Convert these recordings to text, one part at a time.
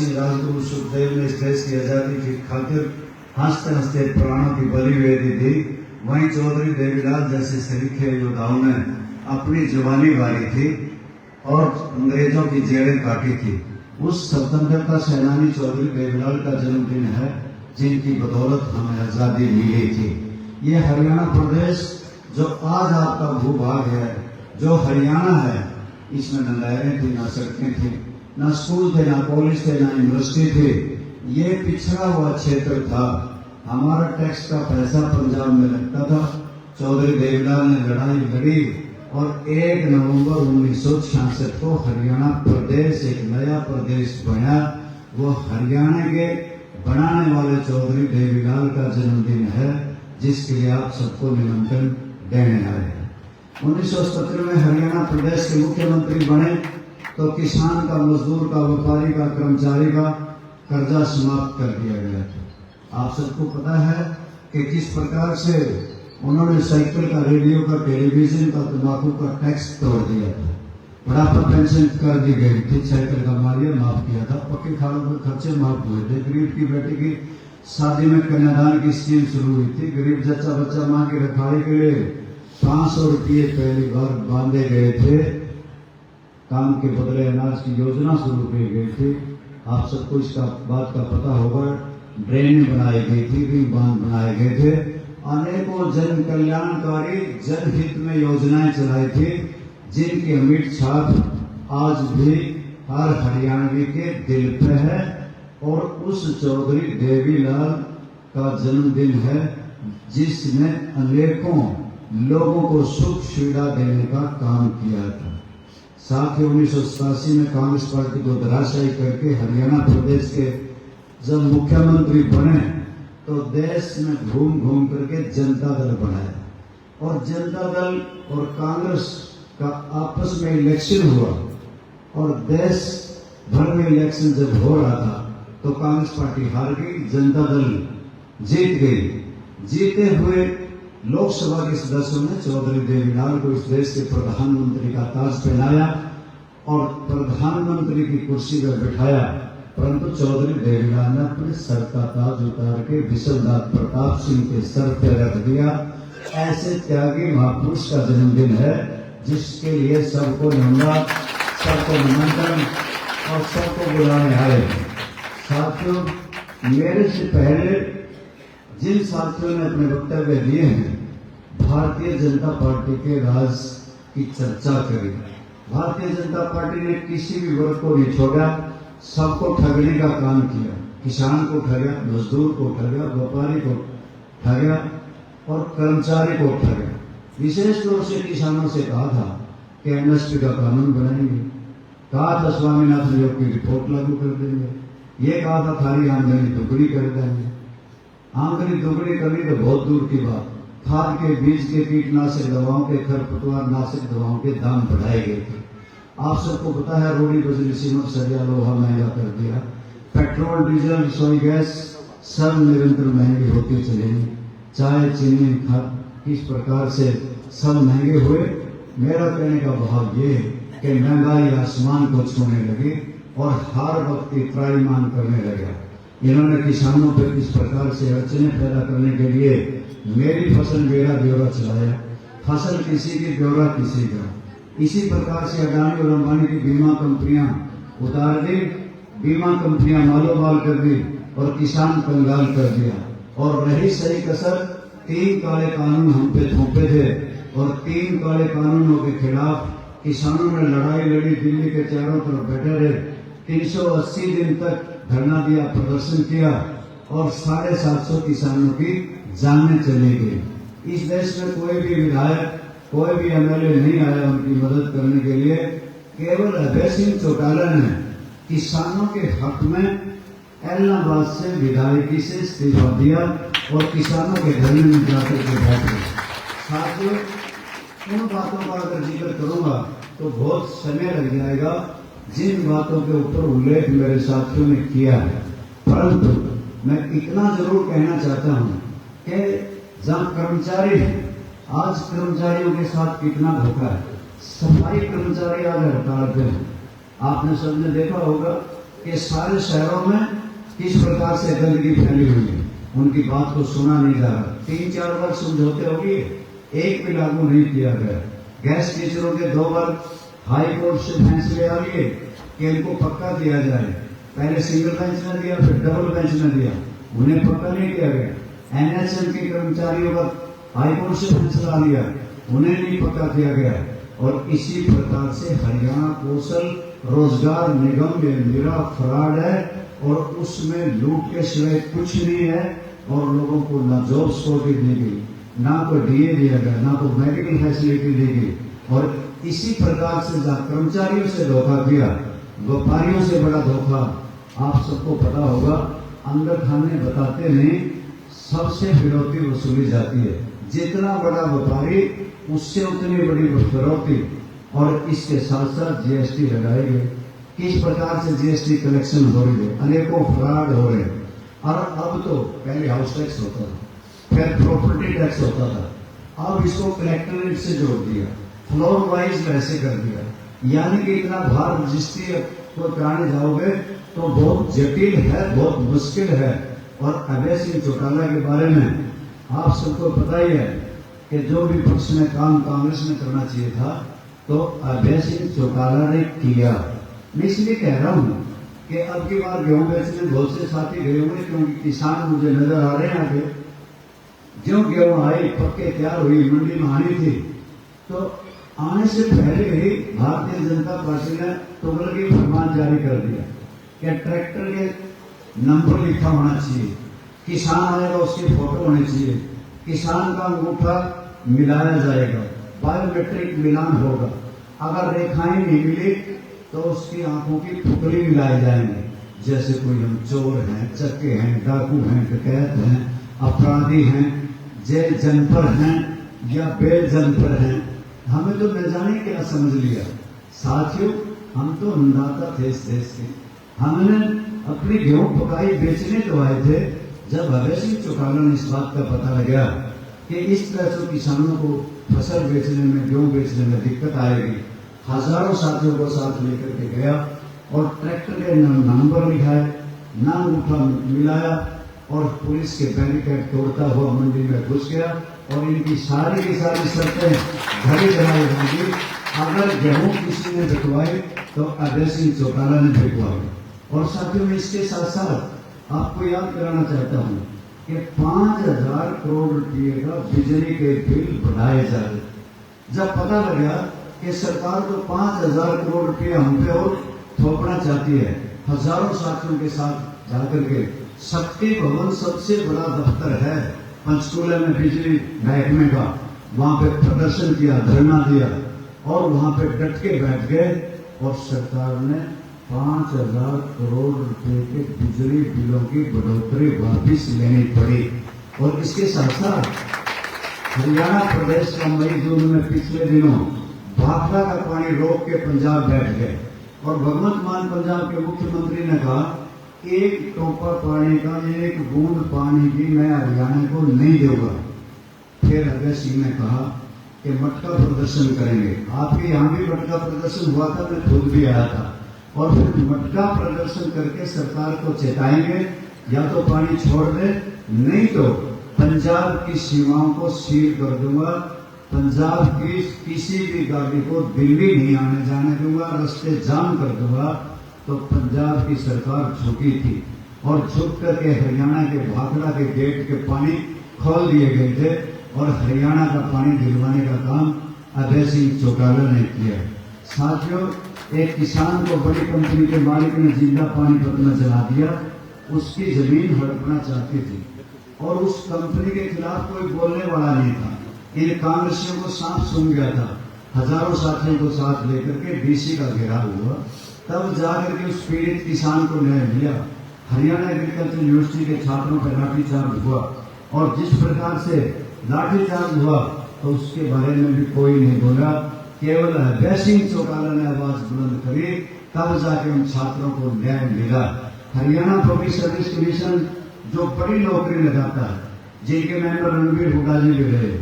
सिंह राजगुरु सुखदेव ने इस देश की आजादी की खातिर हंसते हंसते प्राणों की बलि दे दी थी, वहीं चौधरी देवीलाल जैसे सलीखे योद्धाओं ने अपनी जवानी वारी थी और अंग्रेजों की जेड़ें काटी थी। उस स्वतंत्रता सेनानी चौधरी देवीलाल का जन्मदिन है, जिनकी बदौलत हमें आजादी मिली थी। ये हरियाणा प्रदेश जो आज आपका भूभाग है, जो हरियाणा है, इसमें न नहरें थी, न सड़कें थी, न स्कूल थे, न कॉलेज थे, न यूनिवर्सिटी थे। ये पिछड़ा हुआ क्षेत्र था। हमारा टैक्स का पैसा पंजाब में लगता था। चौधरी देवीलाल ने लड़ाई लड़ी और 1 नवंबर 1966 को हरियाणा प्रदेश एक नया प्रदेश बना। वो हरियाणा के बनाने वाले चौधरी देवीलाल का जन्मदिन है, जिसके लिए आप सबको निमंत्रण देने आए हैं। 1977 में हरियाणा प्रदेश के मुख्यमंत्री बने तो किसान का, मजदूर का, व्यापारी का, कर्मचारी का कर्जा समाप्त कर दिया गया था। आप सबको पता है कि किस प्रकार से उन्होंने साइकिल का, रेडियो का, टेलीविजन का, तंबाकू का टैक्स तोड़ दिया था। बुढ़ापा पेंशन कर दी गई थी, साइकिल का मालिया माफ किया था, पक्के खालों के खर्चे माफ हुए थे, गरीब की बेटी की शादी में कन्यादान की स्कीम शुरू हुई थी, गरीब जच्चा बच्चा मां की रखवाली के लिए 500 रुपये पहली बार बांधे गए थे। काम के बदले अनाज की योजना शुरू की गई थी। आप सबको इसका बात का पता होगा। ड्रेन बनाई गई थी, रिंग बांध बनाए गए थे, अनेकों जन कल्याणकारी, जनहित में योजनाएं चलाई थी, जिनकी अमिट छाप आज भी हर हरियाणवी के दिल पे है। और उस चौधरी देवीलाल का जन्मदिन है, जिसने अनेकों लोगों को सुख सुविधा देने का काम किया था। साथ ही 1987 में कांग्रेस पार्टी को धराशायी करके हरियाणा प्रदेश के जब मुख्यमंत्री बने तो देश में घूम घूम करके जनता दल बनाया, और जनता दल और कांग्रेस का आपस में इलेक्शन हुआ, और देश भर में इलेक्शन जब हो रहा था तो कांग्रेस पार्टी हार गई, जनता दल जीत गई। जीते हुए लोकसभा के सदस्यों ने चौधरी देवीलाल को इस देश के प्रधानमंत्री का ताज पहनाया और प्रधानमंत्री की कुर्सी पर बिठाया, परंतु चौधरी देवीलाल ने अपने सर का ताज उतार के विशलदास प्रताप सिंह के सर पर रख दिया। ऐसे त्यागी महापुरुष का जन्मदिन है, जिसके लिए सबको नमन, सबको निमंत्रण और सबको बुलाने आए। साथियों, मेरे से पहले जिन साथियों ने अपने वक्तव्य दिए हैं, भारतीय जनता पार्टी के राज की चर्चा करी। भारतीय जनता पार्टी ने किसी भी वर्ग को नहीं छोड़ा, सबको ठगने का काम किया। किसान को ठगा, मजदूर को ठगा, व्यापारी को ठगा और कर्मचारी को ठगा। विशेष तौर से किसानों से कहा था कि एमएसपी का कानून बनाएंगे, कहा था स्वामीनाथन आयोग की रिपोर्ट लागू कर देंगे, ये कहा था थारी आमदनी दुगनी कर देंगे। आमदनी दुगनी करनी तो बहुत दूर की बात, खाद के, बीज के, कीटनाशक दवाओं के, खरपतवार नाशक दवाओं के दाम बढ़ाए गए थे। आप सबको पता है, रोडी, बिजली, सीमेंट, सरिया, लोहा महंगा कर दिया। पेट्रोल, डीजल, रसोई गैस सब निरंतर महंगे होते चले। चाय, चीनी, खाद किस प्रकार से सब महंगे हुए। मेरा कहने का भाव ये है कि महंगाई आसमान को छूने लगी और हर वक्त त्राईमान करने लगा। इन्होंने किसानों पर किस प्रकार से अड़चने पैदा करने के लिए मेरी फसल मेरा ब्यौरा चलाया, फसल किसी की ब्यौरा किसी का। इसी प्रकार से अडानी और अंबानी की बीमा कंपनियां उतार दी, बीमा कंपनियां मालोमाल कर दी और किसान कंगाल कर दिया। और रही सही कसर, 3 काले कानून हम पे थोपे थे और 3 काले कानूनों के खिलाफ किसानों ने लड़ाई लड़ी, दिल्ली के चारों तरफ बैठे रहे, 380 दिन तक धरना दिया, प्रदर्शन किया और 750 किसानों की जानें चली गई। इस देश में कोई भी विधायक, कोई भी एमएलए नहीं आया उनकी मदद करने के लिए। केवल अभय सिंह चौटाला ने किसानों के हक में इलाहाबाद से विधायकी से इस्तीफा दिया और किसानों के धरने में जाकर के बैठ गए। साथियों, उन बातों का अगर जिक्र करूंगा तो बहुत समय लग जाएगा, जिन बातों के ऊपर उल्लेख मेरे साथियों ने किया है। परंतु मैं इतना जरूर कहना चाहता हूं कि जहां कर्मचारी हैं, आज कर्मचारियों के साथ कितना धोखा है। सफाई कर्मचारी आज हड़ताल पे हैं। आपने सबने देखा होगा कि सारे शहरों में किस प्रकार से गंदगी फैली हुई है, उनकी बात को सुना नहीं जा रहा। 3-4 बार समझौते हो गए, एक भी लागू नहीं किया गया। गैस टीचरों के 2 बार हाई कोर्ट से फैसले आ गए कि इनको पक्का किया जाए। पहले सिंगल बेंच ने दिया, फिर डबल बेंच ने दिया, उन्हें पक्का नहीं किया गया। एनएचएम के कर्मचारियों का हाई कोर्ट से फैसला आ गया, उन्हें नहीं पक्का किया गया। और इसी प्रकार से हरियाणा कौशल रोजगार निगम ये मेरा फ्रॉड है और उसमें लूट के सिवाय कुछ नहीं है। और लोगों को ना जॉब सिक्योरिटी दी गई, ना कोई डीए दिया गया, ना कोई मेडिकल फैसिलिटी दी गई। और इसी प्रकार से जहाँ कर्मचारियों से धोखा किया, व्यापारियों से बड़ा धोखा। आप सबको पता होगा, अंदर खाने बताते नहीं, सबसे फिरौती वसूली जाती है। जितना बड़ा व्यापारी उससे उतनी बड़ी फिरौती। और इसके साथ साथ जीएसटी लगाई गई। किस प्रकार से जीएसटी कलेक्शन हो रही है, अनेकों फ्रॉड हो रहे हैं। और अब तो पहले हाउस टैक्स होता था, फिर प्रॉपर्टी टैक्स होता था, अब इसको कलेक्टरेट से जोड़ दिया, फ्लोर वाइज वैसे कर दिया। यानी कि इतना भार रजिस्ट्री को कराने जाओगे तो बहुत जटिल है, बहुत मुश्किल है। और अभय सिंह चौटाला के बारे में आप सबको पता ही है कि जो भी पक्ष में काम कांग्रेस में करना चाहिए था तो अभय सिंह चौटाला ने किया। मैं इसलिए कह रहा हूं कि अब की बार गेहूं बेचने बहुत से साथी गए हुए, क्योंकि किसान मुझे नजर आ रहे हैं आगे। जो गेहूं आई, पक्के तैयार हुई, मंडी में आनी थी, तो आने से पहले ही भारतीय जनता पार्टी ने तुगलकी फरमान जारी कर दिया कि ट्रैक्टर के नंबर लिखा होना चाहिए, किसान आएगा उसकी फोटो होनी चाहिए, किसान का अंगूठा मिलाया जाएगा, बायोमेट्रिक मिलान होगा। अगर रेखाएं नहीं मिली तो उसकी आंखों की फुकरी मिलाए जाएंगे। जैसे कोई हम चोर हैं, चक्के हैं, डाकू हैं, डकैत हैं, अपराधी हैं, जेल जनपर हैं या बेल जनपर हैं, हमें तो न जाने क्या समझ लिया। साथियों, हम तो अन्नदाता थे इस देश के। हमने अपनी गेहूं पकाई बेचने तो आए थे। जब अभय सिंह चौटाला ने इस बात का पता लगा कि इस तरह से किसानों को फसल बेचने में, गेहूं बेचने में दिक्कत आएगी, हजारों साथियों को साथ लेकर के गया और ट्रैक्टर के नंबर लिखाए, नाम उठा मिलाया और पुलिस के बैरिकेड तोड़ता हुआ मंडी में घुस गया। और इनकी सारी की सारी शर्तें घड़ी कराई होंगी। अगर गेहूं किसी ने बिकवाई तो अभय सिंह चौटाला ने बिकवाई। और साथियों, में इसके साथ साथ आपको याद कराना चाहता हूं कि 5,000 करोड़ रुपये का बिजली के बिल बढ़ाए जा रहे। जब पता लगा कि सरकार तो 5,000 करोड़ रुपये हम पे और थोपना चाहती है, हजारों साथियों के साथ जाकर के शक्ति भवन सबसे बड़ा दफ्तर है पंचकूला में बिजली महकमे का, वहां पे प्रदर्शन किया, धरना दिया और वहां पे डट के बैठ गए। और सरकार ने 5,000 करोड़ रुपए के बिजली बिलों की बढ़ोतरी वापिस लेनी पड़ी। और इसके साथ साथ हरियाणा प्रदेश का मई जून में पिछले दिनों भाखड़ा का पानी रोक के पंजाब बैठ गए और भगवंत मान पंजाब के मुख्यमंत्री ने कहा, एक टोपा पानी का, एक बूंद पानी की मैं हरियाणा को नहीं दूंगा। फिर अभय सिंह ने कहा कि मटका प्रदर्शन करेंगे। आपके यहाँ भी मटका प्रदर्शन हुआ था, मैं खुद भी आया था। और फिर मटका प्रदर्शन करके सरकार को चेताएंगे, या तो पानी छोड़ दे, नहीं तो पंजाब की सीमाओं को सील कर दूंगा, पंजाब की किसी भी गाड़ी को दिल्ली नहीं आने जाने दूंगा, रास्ते जाम कर दूंगा। तो पंजाब की सरकार झुकी थी और झुक करके हरियाणा के भाखड़ा के गेट के पानी खोल दिए गए थे और हरियाणा का पानी दिलवाने का काम अभय सिंह चौटाला ने किया। साथियों, एक किसान को बड़ी कंपनी के मालिक ने जिंदा पानीपत में जला दिया, उसकी जमीन हड़पना चाहती थी और उस कंपनी के खिलाफ कोई बोलने वाला नहीं था। इन कांग्रेसियों को सांप सूंघ गया था। हजारों साथियों को साथ लेकर के डीसी का घेराव हुआ, तब जाकर के उस पीड़ित किसान को न्याय मिला। हरियाणा एग्रीकल्चर यूनिवर्सिटी के छात्रों पर लाठीचार्ज हुआ और जिस प्रकार से लाठीचार्ज हुआ तो उसके बारे में भी कोई नहीं बोला। केवल अभय सिंह चौटाला ने आवाज बुलंद करी, तब जाके उन छात्रों को न्याय मिला। हरियाणा पब्लिक सर्विस कमीशन जो बड़ी नौकरी लगाता है, जिनके मेंबर रणबीर हुड्डा जी भी रहे,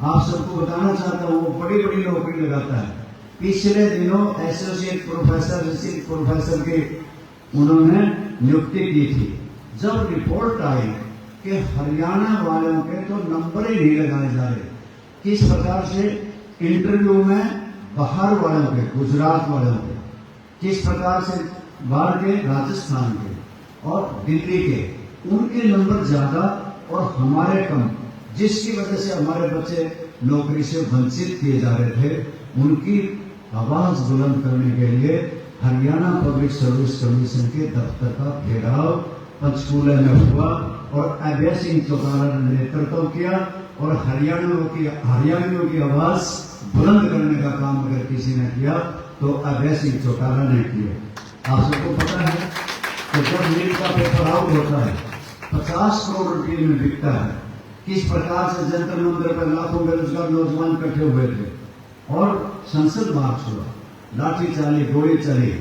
आप सबको बताना चाहता हूँ, वो बड़ी बड़ी नौकरी लगाता है। पिछले दिनों एसोसिएट प्रोफेसर, रिसर्च प्रोफेसर के उन्होंने नियुक्ति की थी। जब रिपोर्ट आई कि हरियाणा वालों के तो नंबर ही नहीं लगाए जा रहे, किस प्रकार से इंटरव्यू में बाहर वालों के, गुजरात वालों के, किस प्रकार से बाहर के, राजस्थान के और दिल्ली के, उनके नंबर ज्यादा और हमारे कम, जिसकी वजह से हमारे बच्चे नौकरी से वंचित किए जा रहे थे। उनकी आवाज बुलंद करने के लिए हरियाणा पब्लिक सर्विस कमीशन के दफ्तर का घेराव पंचकूला में हुआ और अभय सिंह चौटाला ने नेतृत्व किया और हरियाणियों की आवाज बुलंद करने का काम अगर किसी ने किया तो अभय सिंह चौटाला ने किया। आप सबको पता है कि जब नीट का पेपर आउट होता है 50 करोड़ रुपये में बिकता है, किस प्रकार से जंतर मंतर पर लाखों बेरोजगार नौजवान इकट्ठे हुए थे और संसद मार्च हुआ, लाठी चली, गोली चली,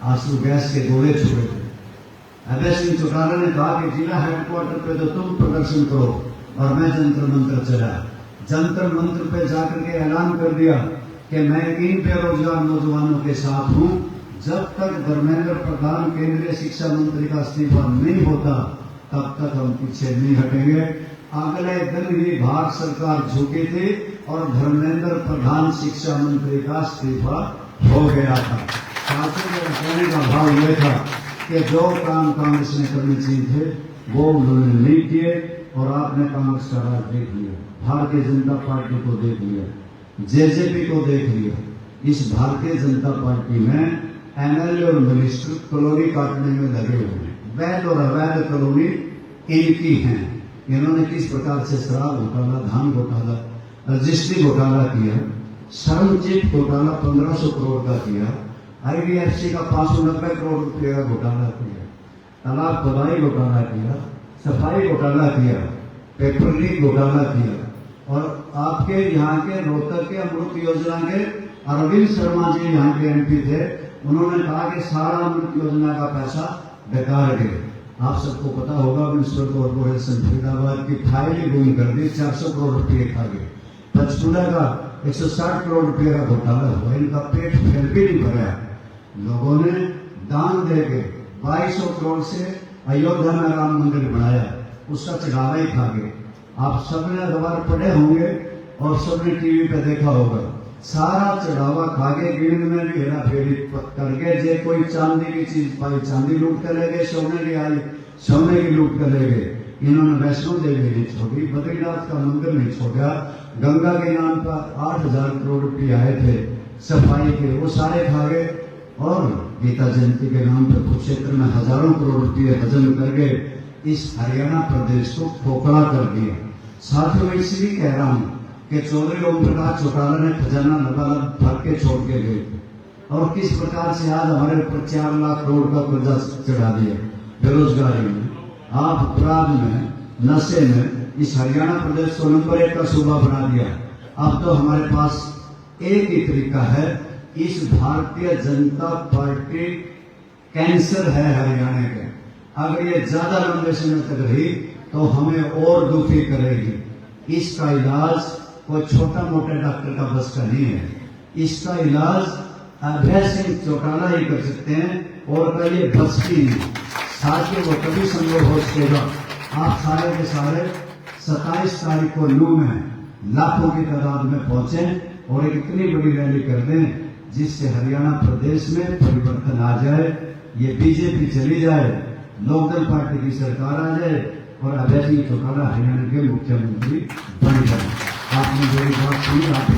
आंसू गैस के गोले छुए थे। अभय सिंह चौटाला ने कहा कि जिला हेडक्वार्टर पे तो तुम प्रदर्शन करो और मैं जंतर मंत्र चला। जंतर मंत्र पे जाकर के ऐलान कर दिया कि मैं इन बेरोजगार नौजवानों के साथ हूं। जब तक धर्मेंद्र प्रधान केंद्रीय शिक्षा मंत्री का इस्तीफा नहीं होता तब तक हम पीछे नहीं हटेंगे। अगले दिन ही भारत सरकार झुकी थी और धर्मेंद्र प्रधान शिक्षा मंत्री का इस्तीफा हो गया था। शासन में कहने का भाव यह था कि जो काम कांग्रेस ने करने चाहिए थे वो उन्होंने नहीं किए और आपने कांग्रेस का राज देख लिया, भारतीय जनता पार्टी को देख लिया, जेजेपी को देख लिया। इस भारतीय जनता पार्टी में एमएलए और मिनिस्टर कॉलोनी काटने में लगे हुए हैं। वैध और अवैध कॉलोनी इनकी हैं। इन्होंने किस प्रकार से शराब घोटाला, धान घोटाला, रजिस्ट्री घोटाला किया, सरमजीत घोटाला 1500 करोड़ का किया, IDFC का 590 करोड़ रुपए का घोटाला किया, तालाब खुदाई घोटाला किया, सफाई घोटाला किया, पेपर लीक घोटाला किया और आपके यहाँ के रोहतक के अमृत योजना के अरविंद शर्मा जी यहाँ के MP थे। उन्होंने कहा कि सारा अमृत योजना का पैसा बेकार गया। आप सबको पता होगा म्युनिसिपल कॉर्पोरेशन फरीदाबाद की फाइल ही गुम कर दी, 400 करोड़ रुपये खा गए। पंचकूला का 160 करोड़ रुपये का घोटाला हुआ, इनका पेट फिर भी नहीं भरा। लोगों ने दान देके 2200 करोड़ से अयोध्या में राम मंदिर बनाया, उसका चढ़ावा ही खा गए। आप सबने अखबार पढ़े होंगे और सबने टीवी पे देखा होगा। सारा चढ़ावा खा के गिरद में भी हेरा फेरी करके जे कोई चांदी की चीज पाई चांदी लूट कर ले गए, सोने की आई सोने की लूट कर ले गए। इन्होंने वैष्णो देवी नहीं छोड़ी, बद्रीनाथ का मंदिर नहीं छोड़ा, गंगा के नाम पर 8000 करोड़ रुपये आए थे सफाई के, वो सारे खा गए और गीता जयंती के नाम पर कुरुक्षेत्र में हजारों करोड़ रुपये हजम कर गए। इस हरियाणा प्रदेश को खोखला कर दिया। साथियों, इसलिए कह रहा हूं कि चौधरी ओम प्रकाश चौटाला ने खजाना लबालब भर के छोड़ के गए और किस प्रकार से आज हमारे ऊपर 4 लाख करोड़ का कर्जा चढ़ा दिया। बेरोजगारी में, आप अपराध में, नशे में इस हरियाणा प्रदेश को नंबर 1 का सूबा बना दिया। अब तो हमारे पास एक ही तरीका है, इस भारतीय जनता पार्टी कैंसर है हरियाणा के। अगर ये ज्यादा लंबे समय तक रही तो हमें और दुखी करेगी। इसका इलाज कोई छोटा मोटा डॉक्टर का बस का नहीं है। इसका इलाज अभय सिंह चौटाला ही कर सकते हैं और का ये बस की नहीं। साथियों, वो कभी संभव हो सकेगा। आप सारे के सारे 27 तारीख को लू में लाखों की तादाद में पहुंचे और एक इतनी बड़ी रैली कर दें जिससे हरियाणा प्रदेश में परिवर्तन आ जाए, ये बीजेपी चली जाए, लोकदल पार्टी की सरकार आ जाए और अभय सिंह चौटाला हरियाणा के मुख्यमंत्री बन जाए। आपने मेरी बात सुनी, आपने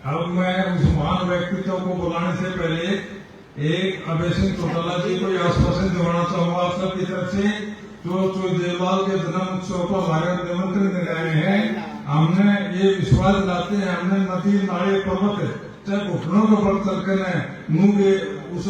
अब मैं उस महान व्यक्तित्व को बुलाने से पहले एक अभय सिंह चौटाला जी को आश्वासन दिलाना चाहूंगा आप सबकी तरफ से, जो देवलाल के जन्म उत्सव को हमारे निमंत्रण देने आए हैं। हमने ये विश्वास दिलाते हैं, हमने नदी नाले पर्वत चाहे घुटनों के बल चलकर मुंह के उस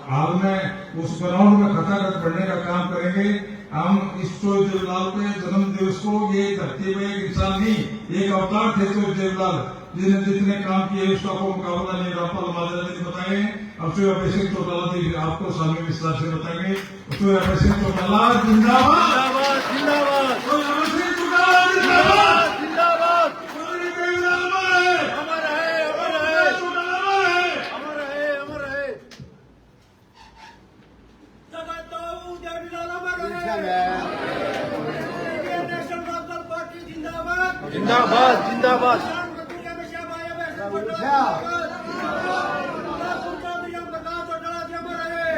हाल में उस ग्राउंड में खटाखट बढ़ने का काम करेंगे। हम इस चोर देवलाल के जन्म दिवस को ये धरती में एक इंसान नहीं, एक अवतार थे चोर देवलाल, जिन्हें जितने काम किए उसका कोई मुकाबला नहीं। रामपाल माजरा जी बताए, अब तो अभय सिंह चौटाला जी आपको सामने विस्तार से बताएंगे। तो अभय सिंह चौटाला जिंदाबाद, जिंदाबाद, अभय सिंह चौटाला जिंदाबाद, जिंदाबाद, इंडियन नेशनल लोकदल पार्टी जिंदाबाद। जिंदाबाद जिंदाबाद।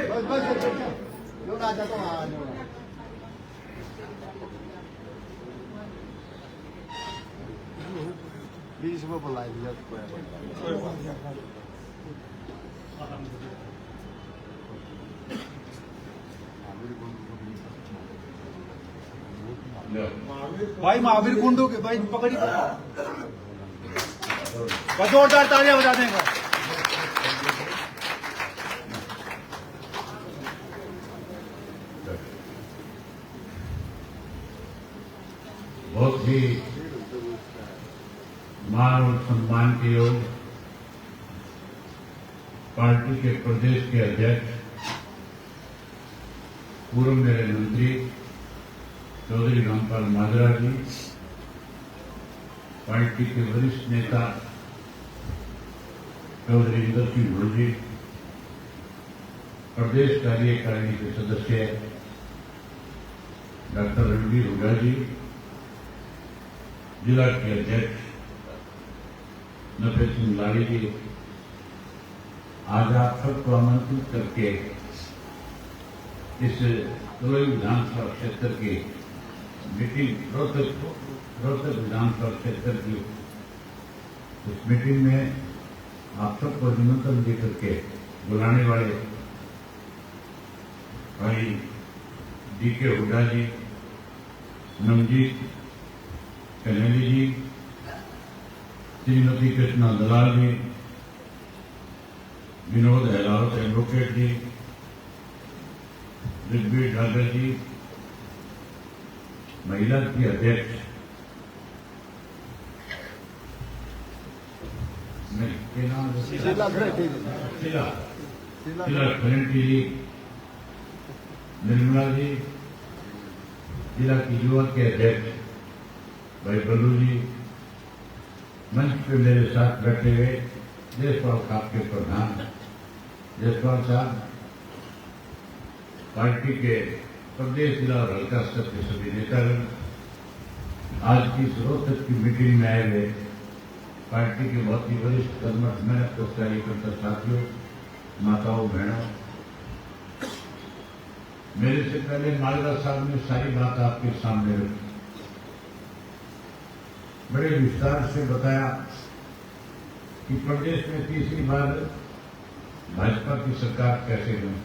बस बस लोग आ जाता हूँ बीच में बुला दिया भाई महावीर कुंडू के भाई पकड़ी जोरदार तालियां बजा देगा। बहुत ही मान और सम्मान के योग पार्टी के प्रदेश के अध्यक्ष पूर्व मेरे मंत्री चौधरी रामपाल माजरा जी, पार्टी के वरिष्ठ नेता चौधरी इंदर सिंह ढोल जी, प्रदेश कार्यकारिणी के सदस्य डॉक्टर रणवीर हुड्डा जी, जिला के अध्यक्ष नफे सिंह लाड़ी जी, आज आप सबको आमंत्रित करके इस तलोई विधानसभा क्षेत्र की मीटिंग रोहतक विधानसभा क्षेत्र की इस मीटिंग में आप सबको निमंत्रण दे करके बुलाने वाले भाई डीके हुड्डा जी, नमजीत कन्हैया जी, श्रीमती कृष्णा दलाल जी, विनोद अहलावत एडवोकेट जी, ऋग्वेद ठाकर जी, महिला की अध्यक्ष जिला कलेक्टर जी, निर्मला जी, जिला की युवा के अध्यक्ष भाई बल्लू जी, मंच पे मेरे साथ बैठे हुए जयसवाल साहब के प्रधान जयसवाल साहब, पार्टी के प्रदेश जिला और हल्का स्तर के सभी नेतागण, आज की इस रोहतक की मीटिंग में आए हुए पार्टी के बहुत ही वरिष्ठ कर्मठ मेहनत कार्यकर्ता साथियों, माताओं बहनों, मेरे से पहले मालदा साहब ने सारी बात आपके सामने रखी, बड़े विस्तार से बताया कि प्रदेश में तीसरी बार भाजपा की सरकार कैसे बनी।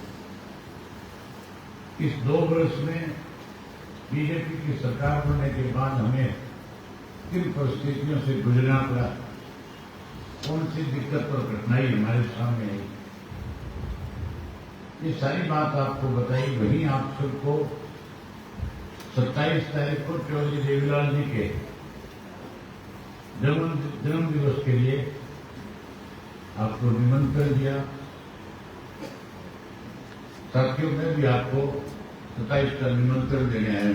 इस 2 वर्ष में बीजेपी की सरकार बनने के बाद हमें किन परिस्थितियों से गुजरना पड़ा, कौन सी दिक्कत और कठिनाई हमारे सामने आई, ये सारी बात आपको बताई। वहीं आप सबको 27 तारीख को चौधरी देवीलाल जी के जन्म दिवस के लिए आपको निमंत्रण दिया। साथियों में भी आपको 27 का निमंत्रण देने आए हैं।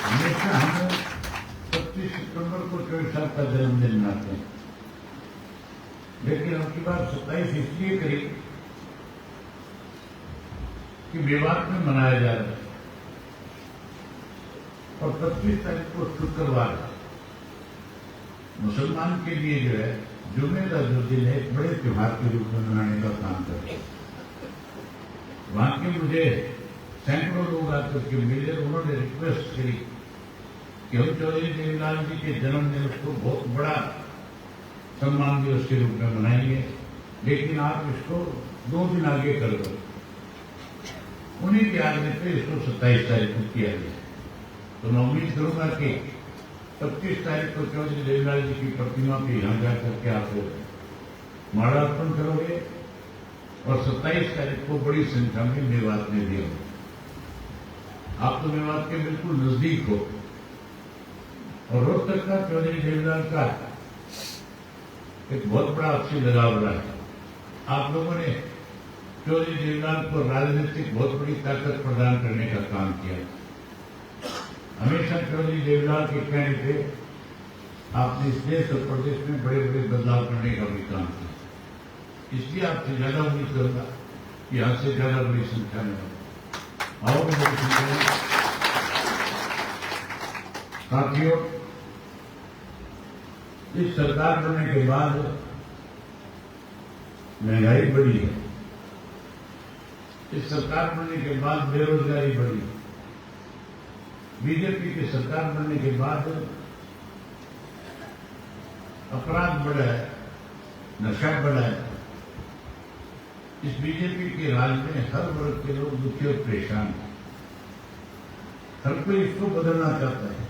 हमेशा हम 25 सितंबर को 24 साल का जन्मदिन मनाते हैं, लेकिन अब की बार 27 इसलिए करी कि मेवात में मनाया जा रहा है और 25 तारीख को शुक्रवार मुसलमान के लिए जो है जुमे का जो दिन है एक बड़े त्योहार के रूप में मनाने का काम करते हैं। वहां के मुझे सैकड़ों लोग आकर के मिले, उन्होंने रिक्वेस्ट करी कि हम चौधरी देवीलाल जी के जन्मदिन को बहुत बड़ा सम्मान दिवस के रूप में मनाएंगे, लेकिन आप इसको 2 दिन आगे कर दो। उन्हीं के आगे पे इसको 27 तारीख को किया गया। तो मैं उम्मीद करूंगा कि 25 तारीख को चौधरी देवीलाल जी की प्रतिमा पे यहां जाकर के आप माल्यार्पण करोगे और 27 तारीख को बड़ी संख्या में मेवात में भी होंगे। आप तो मेवात के बिल्कुल नजदीक हो और रोहतक का चौधरी देवीलाल का एक बहुत बड़ा आपसे लगाव रहा है। आप लोगों ने चौधरी देवीलाल को राजनीतिक बहुत बड़ी ताकत प्रदान करने का काम किया। हमेशा चौधरी देवीलाल के कहने पे आपने इस देश और प्रदेश में बड़े बड़े बदलाव करने का भी काम किया। इसलिए आपसे ज्यादा उम्मीद करूंगा कि यहाँ से ज्यादा बड़ी संख्या में आओ बड़ी संख्या में। साथियों, इस सरकार बनने के बाद महंगाई बढ़ी है, इस सरकार बनने के बाद बेरोजगारी बढ़ी, बीजेपी की सरकार बनने के बाद अपराध बढ़ा है, नशा बढ़ा है। इस बीजेपी के राज में हर वर्ग के लोग दुखी और परेशान हैं। हर कोई इसको बदलना चाहता है।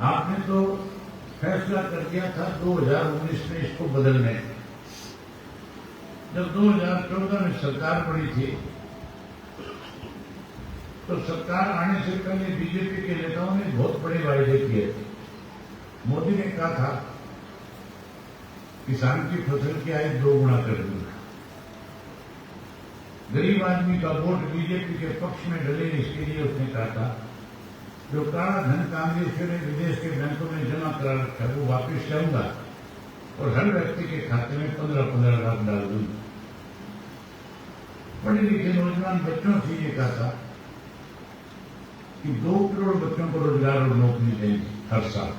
आपने तो फैसला कर दिया था 2019 में इसको बदलने। जब 2014 में सरकार बनी थी तो सरकार आने से पहले बीजेपी के नेताओं ने बहुत बड़े वायदे किए थे। मोदी ने कहा था किसान की फसल की आय 2 गुना कर दूंगा, गरीब आदमी का वोट बीजेपी के पक्ष में डले, इसके लिए उसने कहा था जो काला धन कांग्रेसियों ने विदेश के बैंकों में जमा करा रखा है वो वापिस लाऊंगा और हर व्यक्ति के खाते में 15-15 लाख डाल दूंगा। पढ़े लिखे नौजवान बच्चों से ये कहा था कि 2 करोड़ बच्चों को रोजगार और नौकरी देंगे हर साल।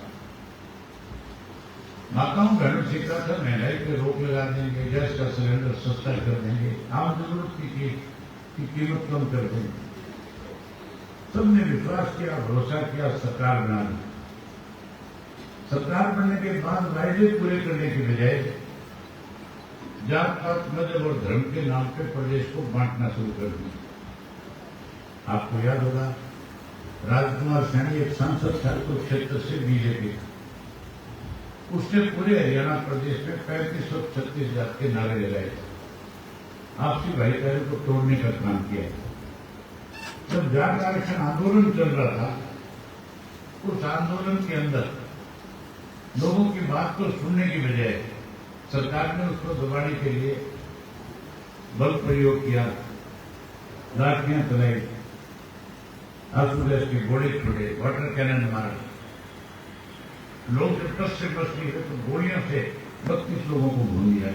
माताओं बहनों से कहा था महंगाई पर रोक लगा देंगे, गैस का सिलेंडर सस्ता कर देंगे, आम जरूरत की चीज की कीमत कम कर देंगे। सबने विश्वास किया, भरोसा किया, सरकार बना ली। सरकार बनने के बाद वायदे पूरे करने के बजाय जात पात, मजहब और धर्म के नाम पे प्रदेश को बांटना शुरू कर दिया। आपको याद होगा राजकुमार सैनी एक सांसद था कुरुक्षेत्र से बीजेपी का, उसने पूरे हरियाणा प्रदेश में 3536 जात के नारे लगाए थे, आपसी भाईचारे को तोड़ने का काम किया। जब जाट आरक्षण आंदोलन चल रहा था, उस आंदोलन के अंदर लोगों की बात को सुनने की बजाय सरकार ने उसको दबाने के लिए बल प्रयोग किया, लाठियां चलाई, आंसू गैस के गोले छोड़े, वाटर कैनन मारे। लोग जब टस से बच गए तो गोलियों से 32 लोगों को भून दिया।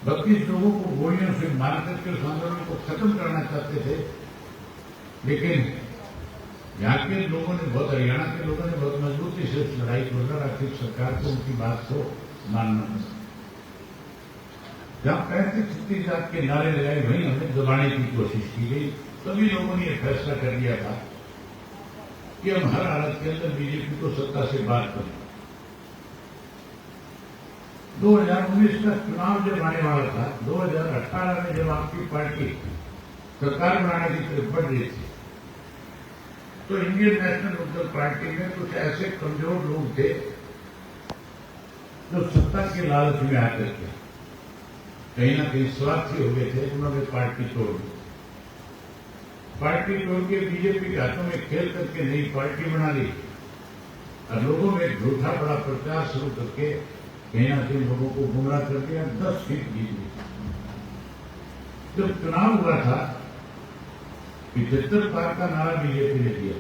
32 लोगों को गोलियों से मार करके उस आंदोलन को खत्म करना चाहते थे, लेकिन यहाँ के लोगों ने हरियाणा के लोगों ने बहुत मजबूती से उस लड़ाई को लड़ा। आखिर सरकार को उनकी बात को मानना पड़ा। जहां 35-36 जात के नारे लगाए वहीं हमें दबाने की कोशिश की गई। सभी लोगों ने यह फैसला कर लिया था कि हम हर हालत के अंदर बीजेपी को सत्ता से बाहर करें। 2019 का चुनाव जब आने वाला था, 2018 में जब आपकी पार्टी सरकार बनाने की तरफ बढ़ रही थी, तो इंडियन नेशनल लोकदल पार्टी में कुछ ऐसे कमजोर लोग थे जो सत्ता के लालच में आकर के कहीं ना कहीं स्वार्थी हो गए थे। उन्होंने पार्टी तोड़ दी। पार्टी तोड़ के बीजेपी के हाथों में खेल करके नई पार्टी बना ली और लोगों में झूठा बड़ा प्रचार शुरू करके कहीं ना कहीं लोगों को गुमराह कर दिया। 10 सीट जीत ली। जब चुनाव हुआ था 75 पार का नारा बीजेपी ने दिया।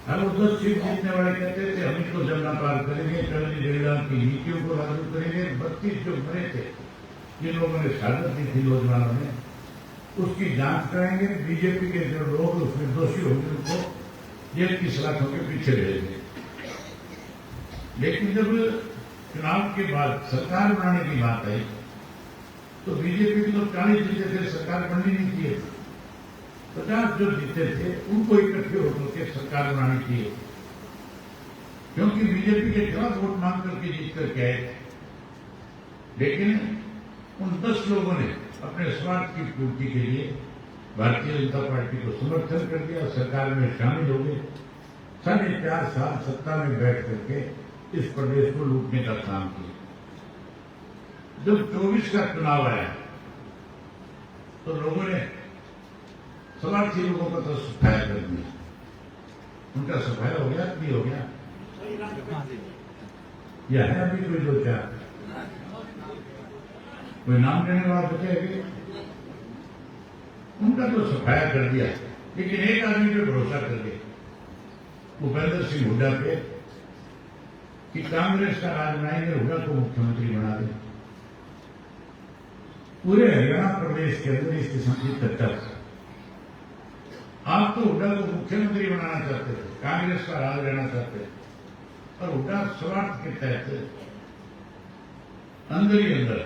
अब वो 10 सीट जीतने वाले कहते थे हम इसको जमना पार करेंगे, चरणी जयराम की नीतियों को लागू करेंगे। 32 जो मरे थे, जिन लोगों ने शहादत दी थी नौजवानों ने, उसकी जांच कराएंगे। बीजेपी के जो लोग उसमें दोषी होंगे उनको जेल की सलाखों के पीछे भेजेंगे। लेकिन जब चुनाव के बाद सरकार बनाने की बात आई तो बीजेपी के लोग 40 जीते थे, सरकार बननी नहीं चाहिए। 50 जो जीते थे उनको इकट्ठे होकर के सरकार बनानी चाहिए, क्योंकि बीजेपी के खिलाफ वोट मांग करके जीत करके आए थे। लेकिन उन 10 लोगों ने अपने स्वार्थ की पूर्ति के लिए भारतीय जनता पार्टी को समर्थन कर दिया, सरकार में शामिल हो गए। 4.5 साल सत्ता में बैठ करके इस प्रदेश को लूटने का काम किया। जब 24 का चुनाव आया तो लोगों ने स्वार्थी लोगों का तो सफाया कर दिया। उनका सफाया हो गया, नहीं हो गया? या है अभी कोई 2-4 कोई नाम लेने वाला बचे अभी? उनका तो सफाया कर दिया। लेकिन एक आदमी पे भरोसा कर दिया, भूपेंद्र सिंह हुड्डा पे, कि कांग्रेस का राज बनाएंगे, हुड्डा को मुख्यमंत्री बना दें। पूरे हरियाणा प्रदेश के अंदर इस किस्म की चर्चा थी। आप तो हुड्डा को मुख्यमंत्री बनाना चाहते थे, कांग्रेस का राज लेना चाहते थे, और हुड्डा स्वार्थ के तहत अंदर ही अंदर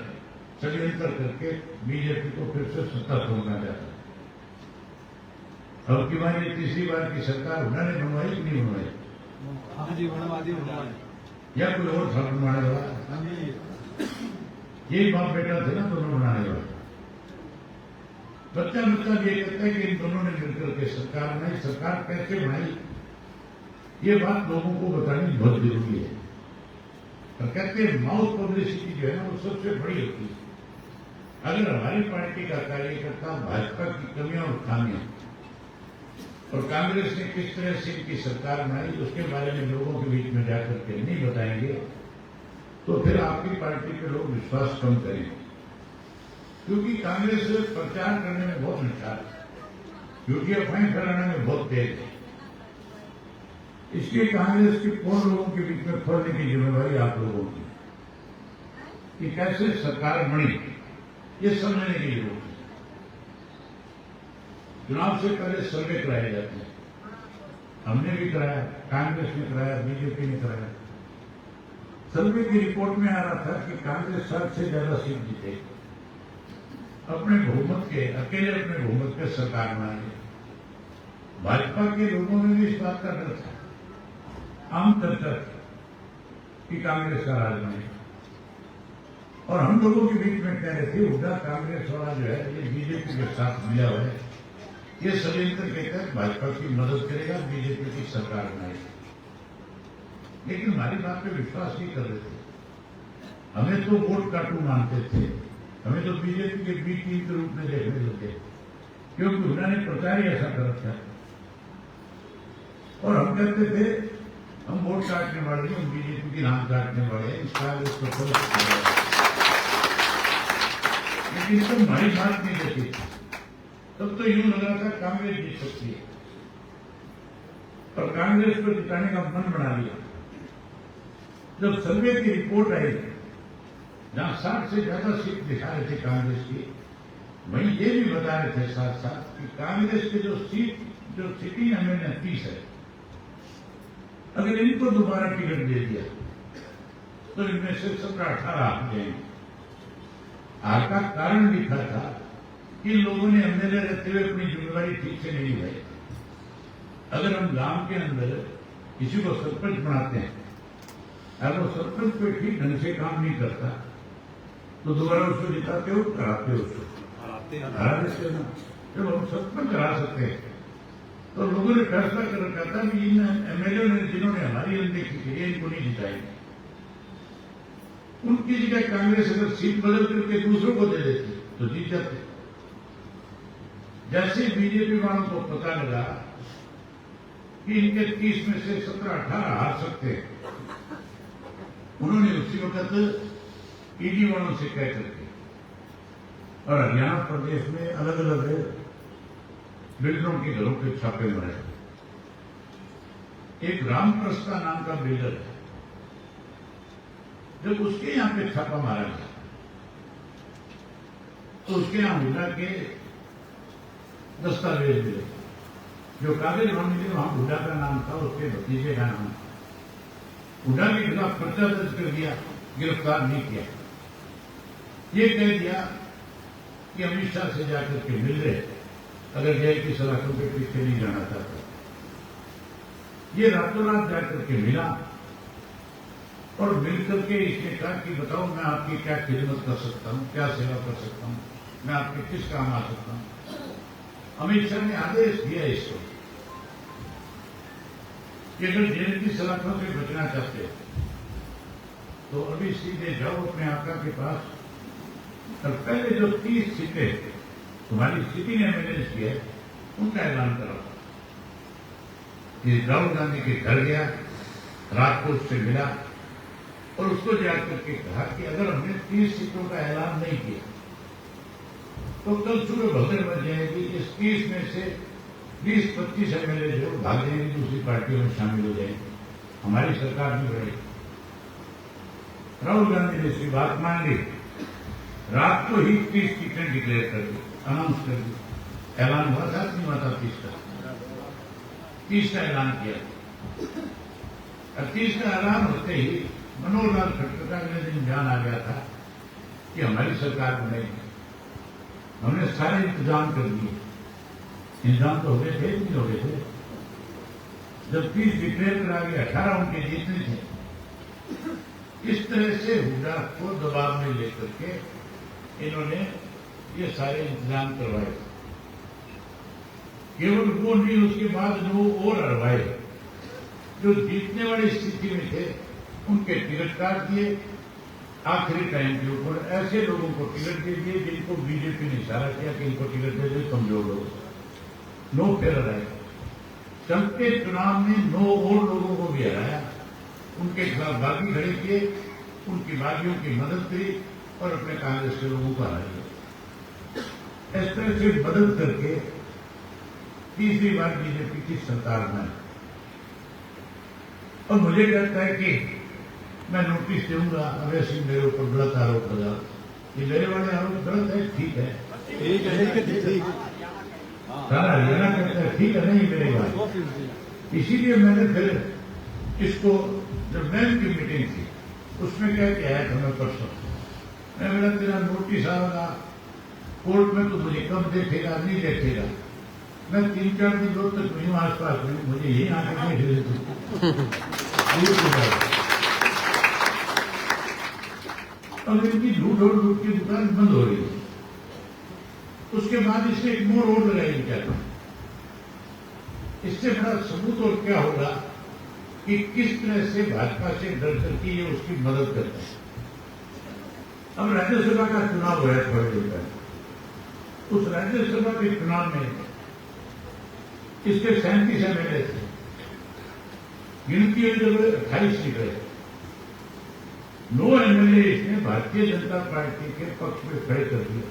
षड्यंत्र करके बीजेपी को फिर से सत्ता छोड़ना चाहता है। अब की बार ये तीसरी बार की सरकार हुड्डा ने बनवाई कि नहीं बनवाई? हाँ जी, बनवा दी हुड्डा ने। या कोई और था बनवाने वाला? यही बाप बेटा थे ना दोनों बनाने वाले। बच्चा बच्चा ये कहता है कि इन दोनों ने मिलकर के सरकार बनाई। सरकार कैसे बनाई, ये बात लोगों को बतानी बहुत जरूरी है। और कहते हैं माउथ पब्लिसिटी जो है ना वो सबसे बड़ी होती है। अगर हमारी पार्टी का कार्यकर्ता भाजपा की कमियां और खामियां और कांग्रेस ने किस तरह से इनकी सरकार बनाई उसके बारे में लोगों के बीच में जाकर के नहीं बताएंगे तो फिर आपकी पार्टी पे लोग विश्वास कम करेंगे। क्योंकि कांग्रेस प्रचार करने में बहुत निखार है, क्योंकि अफवाहें फैलाने में बहुत तेज है। इसलिए कांग्रेस के पूर्ण लोगों के बीच में फैलने की जिम्मेवारी आप लोगों की कि कैसे सरकार बनी ये समझने की जरूरत है। चुनाव से पहले सर्वे कराए जाते हैं, हमने भी कराया, कांग्रेस ने कराया, बीजेपी ने कराया। सर्वे की रिपोर्ट में आ रहा था कि कांग्रेस 60 से ज्यादा सीट जीतेगी, अपने बहुमत के अकेले अपने बहुमत के सरकार बनाएंगे। भाजपा के लोगों में भी इस बात का डर था, आम चर्चा थी कि कांग्रेस का राज बनेगा। और हम लोगों के बीच में कह रहे थे हुड्डा कांग्रेस वाला जो है ये बीजेपी के साथ मिला हुआ है, ये षड्यंत्र के तहत भाजपा की मदद करेगा, बीजेपी की सरकार बनाएगी। लेकिन हमारी बात पे विश्वास नहीं कर रहे थे। हमें तो वोट काटू मानते थे, हमें तो बीजेपी के बी टीम के रूप में देखने लगे, क्योंकि हुड्डा ने प्रचार ही ऐसा कर रखा है। और हम कहते थे हम वोट काटने वाले हैं, हम बीजेपी की नाम काटने वाले हैं, इसका इसको लेकिन तो हमारी बात नहीं देखी। तब तो यूं लग रहा था कांग्रेस जीत सकती है और कांग्रेस को जिताने का मन बना लिया। जब सर्वे की रिपोर्ट आई जहां 60 से ज्यादा सीट दिखा रहे थे कांग्रेस की, वहीं ये भी बता रहे थे साथ साथ कि कांग्रेस के जो सिटिंग एमएलए 30 है, अगर इनको दोबारा टिकट दे दिया तो इनमें से 17-18 आ जाएंगे। हार का कारण लिखा था कि लोगों ने एमएलए रहते हुए अपनी जिम्मेवारी ठीक से नहीं निभाई। अगर हम गांव के अंदर किसी को सरपंच बनाते हैं, अगर वो सरपंच कोई ठीक ढंग से काम नहीं करता तो दोबारा उसको जिताते हो, कराते हो, उसको हरा देते हो ना। जब हम सरपंच करा सकते हैं तो लोगों ने फैसला कर रखा था कि इन एमएलए ने जिन्होंने हमारी अनदेखी की है इनको नहीं जिताएंगे। उनकी जगह कांग्रेस अगर सीट बदल करके दूसरों को दे देती तो जीत जाते। जैसे बीजेपी वालों को पता लगा कि इनके 30 में से 17-18 हार सकते हैं, उन्होंने उसी वक्त ईडी वालों से कह करके और हरियाणा प्रदेश में अलग अलग बिल्डरों के घरों पे छापे मारे। एक रामप्रस्था नाम का बिल्डर है, जब उसके यहां पे छापा मारा गया तो उसके यहां हुड्डा के दस्तावेज मिले, जो कागज वहां मिले वहां हुड्डा का नाम था, उसके भतीजे का नाम था। हुड्डा के खिलाफ पर्चा दर्ज कर दिया, गिरफ्तार नहीं किया। ये कह दिया कि अमित शाह से जाकर के मिल रहे, अगर जय की सलाखों के पीछे नहीं जाना चाहता। ये रातों रात जाकर के मिला और मिलकर के इसने कहा कि बताओ मैं आपकी क्या खिदमत कर सकता हूं, क्या सेवा कर सकता हूं, मैं आपके किस काम आ सकता हूं। अमित शाह ने आदेश दिया इसको कि अगर जेल की सलाखों से बचना चाहते हो तो अभी सीधे जाओ अपने आका के पास और पहले जो 30 सीटें तुम्हारी सिटिंग एमएलए की है उनका ऐलान करो। ये राहुल गांधी के घर गया, रात को उससे मिला और उसको जाकर के कहा कि अगर हमने 30 सीटों का ऐलान नहीं किया तो कल सुबह भगदड़ बन जाएगी। इस 30 में से 20-25 एमएलए जो भाग जाएंगे, दूसरी पार्टियों में शामिल हो जाएंगे, हमारी सरकार नहीं बढ़ेगी। राहुल गांधी ने इसकी बात मान ली, रात को ही 30 टिकटें डिक्लेयर कर दी, अनाउंस कर दी। ऐलान हुआ था नहीं हुआ था 30 का ऐलान किया। 30 का ऐलान होते ही मनोहर लाल खट्टर का अगले दिन बयान आ गया था कि हमारी सरकार बनेगी। हमने सारे इंतजाम कर दिए। इंतजाम तो हो गए थे, नहीं हो गए थे। जब 30 डिक्लेयर करा गया, 18 उनके जीतने थे। इस तरह से हुड्डा को दबाव में लेकर के इन्होंने ये सारे इंतजाम करवाए। केवल वो नहीं, उसके बाद लोग और हरवाए। जो जीतने वाली स्थिति में थे उनके टिकट काट दिए। आखिरी टाइम के ऊपर ऐसे लोगों को टिकट दे दिए जिनको बीजेपी ने इशारा किया कि इनको टिकट दे दे, कमजोर लोग। नो फेयर आए। चलते चुनाव में 9 और लोगों को भी हराया। उनके खिलाफ बागी खड़े किए, उनकी बागियों की मदद करी और अपने कांग्रेस के लोगों को हरा दिया। इस तरह से मदद करके तीसरी बार बीजेपी की सरकार में। और मुझे कहता है कि मैं नोटिस दूंगा, अभय सिंह मेरे ऊपर गलत आरोप लगा। ये मेरे वाले आरोप गलत है, ठीक है, सारा हरियाणा कहता है ठीक है, नहीं मेरे बात। इसीलिए मैंने फिर इसको, जब मैम की मीटिंग थी उसमें क्या आया था, मैं परसों मैं मेरा तेरा नोटिस आएगा कोर्ट में तो मुझे कब देखेगा, नहीं देखेगा। मैं 3-4 दिन लोग तक नहीं आस पास हुई, मुझे यही आके देख लेते। अब इनकी झूठ और झूठ की दुकान बंद हो रही है। उसके बाद इसने एक मोर और लगाई क्या था। इससे बड़ा सबूत और क्या होगा कि किस तरह से भाजपा से डर करके ये उसकी मदद करता है। अब राज्यसभा का चुनाव हुआ है थोड़े दिन पहले। उस राज्यसभा के चुनाव में इसके 37 एमएलए थे, गिनती हुई जब 28 निकले। 9 एमएलए इसने भारतीय जनता पार्टी के पक्ष में खड़े कर दिए।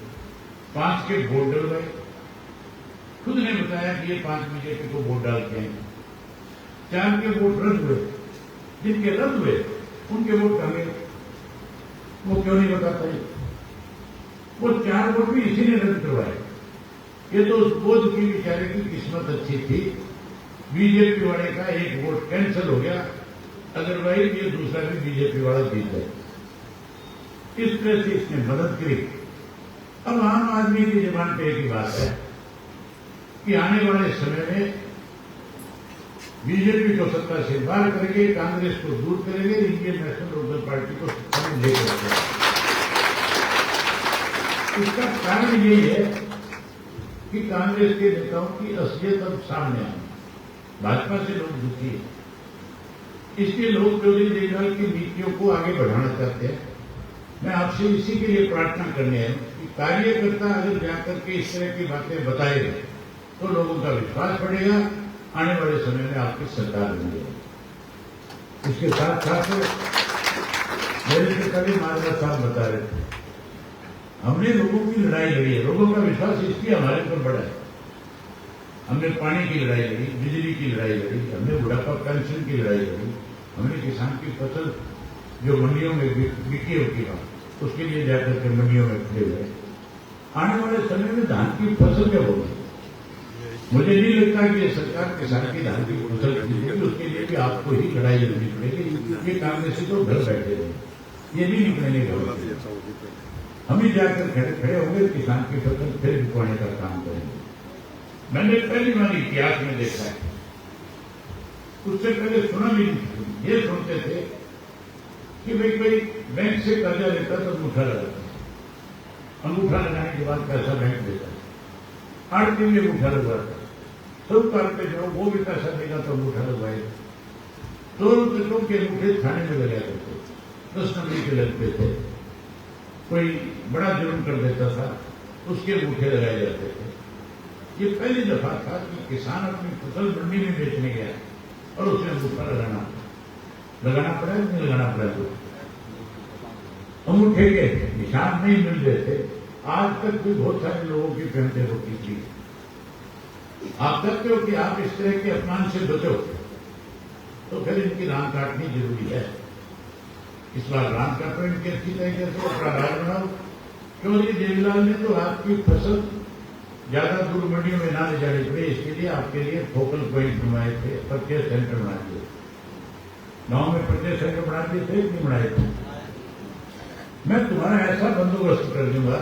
5 के वोट डलवाए। खुद ने बताया कि ये 5 बीजेपी को वोट डाल के आएंगे। 4 के वोट रद्द हुए। जिनके रद्द हुए उनके वोट डाले। वो क्यों नहीं बताता है? वो 4 वोट भी इसी ने रद्द करवाए। ये तो उस बोध की बेचारे की किस्मत अच्छी थी, बीजेपी वाले का एक वोट कैंसिल हो गया, अदरवाइज ये दूसरा भी बीजेपी वाला जीत गया। इस तरह से इसने मदद करी। अब आम आदमी की जुबान पे एक ही बात है कि आने वाले समय में बीजेपी को सत्ता से बाहर करेंगे, कांग्रेस को दूर करेंगे, इंडियन नेशनल लोकदल पार्टी को सत्ता में लेकर जाएंगे। इसका कारण यही है कि कांग्रेस के नेताओं की असलियत अब सामने आई। भाजपा से लोग दुखी है, इसलिए लोग चौधरी देवलाल की नीतियों को आगे बढ़ाना चाहते हैं। मैं आपसे इसी के लिए प्रार्थना करने आया कि कार्यकर्ता अगर जाकर के इस तरह की बातें बताएगा तो लोगों का विश्वास बढ़ेगा, आने वाले समय में आपकी सरकार बनेगी। इसके साथ साथ मेरे से कभी माधव साहब बता रहे थे, हमने लोगों की लड़ाई लड़ी है। लोगों का विश्वास इसलिए हमारे ऊपर बढ़ा है। हमने पानी की लड़ाई लड़ी, बिजली की लड़ाई लड़ी, हमने बुढ़ापा पेंशन की लड़ाई लड़ी, हमने किसान की फसल जो मंडियों में बिकी होती है उसके लिए जाकर के मंडियों में खड़े हुए। आने वाले समय में धान की फसल क्या होगी? मुझे नहीं लगता कि ये सरकार किसान की धान की फसल खरीदेगी। उसके लिए भी आपको ही लड़ाई लड़नी पड़ेगी। ये कांग्रेसी तो घर बैठे रहे, ये नहीं निकलेंगे घर। हम ही जाकर खड़े होंगे, किसान की फसल फिर बिकवाने का काम करेंगे। मैंने पहली बार इतिहास में देखा है, उससे पहले सुना भी नहीं। ये सुनते थे कि भाई बैंक से कर्जा लेता तो अंगूठा लगाता, अंगूठा लगाने के बाद पैसा बैंक देता, 8 दिन में अंगूठा लगवाता, सब कार पे जाओ वो भी पैसा देगा तो अंगूठा लगवाएगा। 2 रुपये के अंगूठे थाने में लगा करते, 10 नंबर के लगते थे। कोई बड़ा जुर्म कर देता था, उसके अंगूठे लगाए जाते थे। ये पहली दफा था कि किसान अपनी फसल मंडी में बेचने गया और उसे अंगूठा लगाना पड़ा, नहीं लगाना पड़ा। तो अंगूठे के निशान नहीं मिल रहे थे। आज तक भी बहुत सारे लोगों की पेमेंटें रोकी थी। आप कहते हो कि आप इस तरह के अपमान से बचो, तो फिर इनकी रान काटनी जरूरी है। इस बार राम का पेड़ की अच्छी तरीके से अपना राज बनाओ। चौधरी देवीलाल ने तो आपकी फसल ज्यादा दूर मंडियों में ना ले जानी पड़े, इसके लिए आपके लिए फोकल पॉइंट बनवाए थे, परचेज सेंटर बना दिए। गांव में परचेज सेंटर बना दिए थे, नहीं बनाए थे। मैं तुम्हारा ऐसा बंदोबस्त कर दूंगा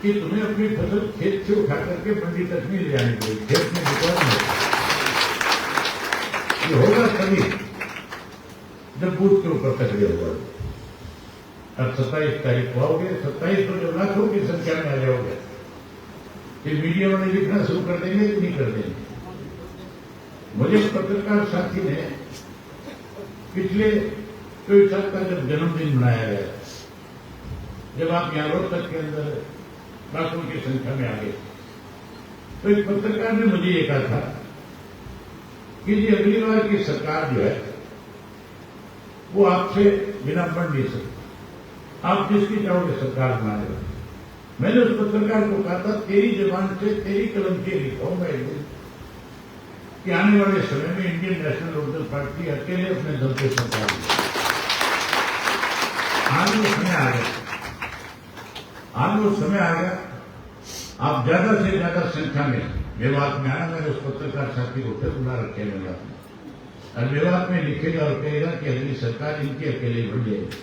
कि तुम्हें अपनी फसल खेत से उठा करके मंडी तक नहीं ले जानी पड़ेगी, खेत में दुकान है। ये होगा तभी जब बूथ के ऊपर कचरे होगा। अब 27 तारीख को आओगे, 27 को जब लाखों की संख्या में आ जाओगे, ये मीडिया वाले लिखना शुरू कर देंगे कि नहीं कर देंगे। मुझे पत्रकार साथी ने पिछले 24 साल का जब जन्मदिन मनाया गया, जब आप यहाँ रोहतक के अंदर लाखों की संख्या में आ गए, तो एक पत्रकार ने मुझे ये कहा था कि जी अगली बार की सरकार जो है वो आपसे बिना बढ़ नहीं सकती, आप जिसकी चाहोगे सरकार बना देगा। मैंने उस पत्रकार को कहा था, तेरी जबान से तेरी कलम से लिखा हूं मैं एक दिन कि आने वाले समय में इंडियन नेशनल लोकदल पार्टी अकेले अपने दल पे सरकार देगी। आज वो समय आ गया, आज वो समय आ गया। आप ज्यादा से ज्यादा संख्या में मेवात में आना। मैंने उस पत्रकार साथी को फिर बुला रखे मेवात में, और मेवात में लिखेगा और कहेगा कि अगली सरकार इनकी अकेले बढ़ जाएगी।